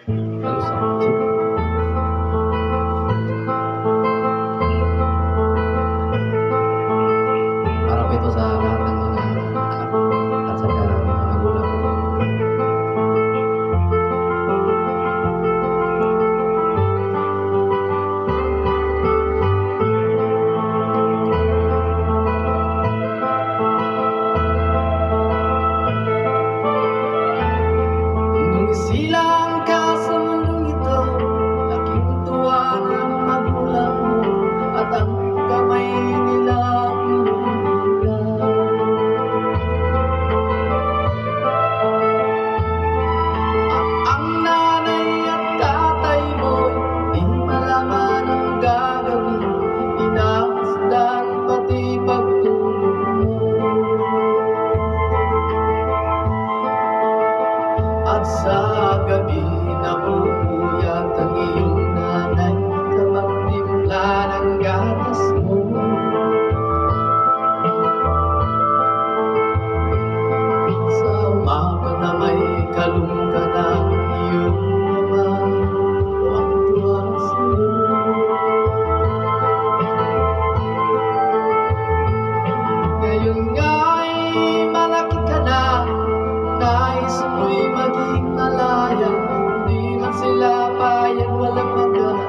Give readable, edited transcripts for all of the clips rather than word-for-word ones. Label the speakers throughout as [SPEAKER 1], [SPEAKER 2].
[SPEAKER 1] Kalusang. Para po ito sa lahat ng mga anak at saka mga magulang. Nung isilang ka sa mundong ito, laking tuwa ng magulang mo at ang kamay nila ang nanay at tatay mo, di malaman ang gagawin, inaasdan pati pagtulog mo. At sa gabi napupuyat ang iyong nanay sa pagtimpla ng gatas mo. Sa umaga na may kalong ka ng iyong ama, tuwang-tuwa sa'yo. Ngayon nga'y malaki ka na, nais mo'y maging malaya, di man sila payag, walang magagawa.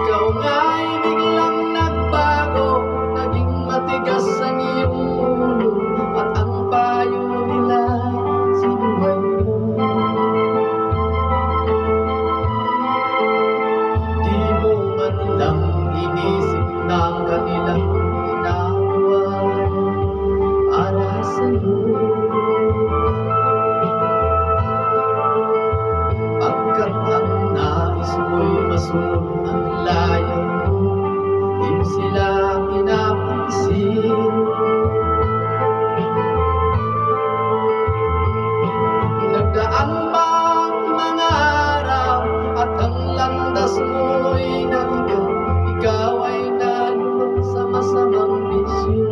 [SPEAKER 1] Ikaw nga'y biglang nagbago, naging matigas ang iyong ulo, at ang payo nila'y sinuway mo. Di mo man lang inisip na ang kanilang ginagawa para sa'yo. Pagkat ang nais mo'y masunod ang layaw mo, di mo sila pinapansin. Nagdaan ba ang mga araw at ang landas mo'y naligaw, ikaw ay nalulog sa masamang bisyo.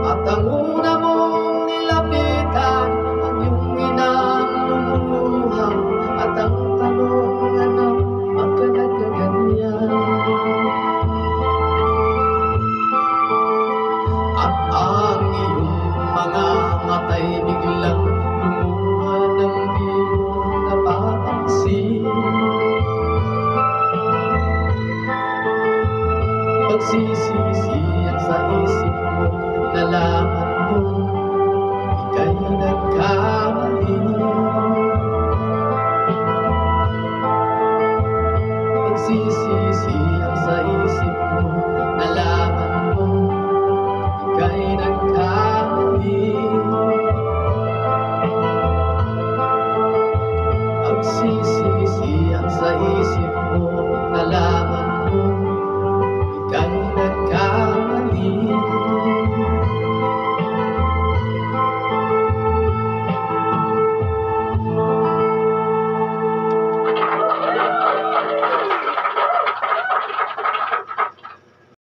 [SPEAKER 1] At ang una mong nilapitan, ang iyong inang lumuluha, at ang tanong, anak, ba't ka nagkaganyan? At ang iyong mga matay biglang lumuha ng di mo napapansin. Pagsisisiyan sa isip mo, nalaman mo ika'y nagkamali.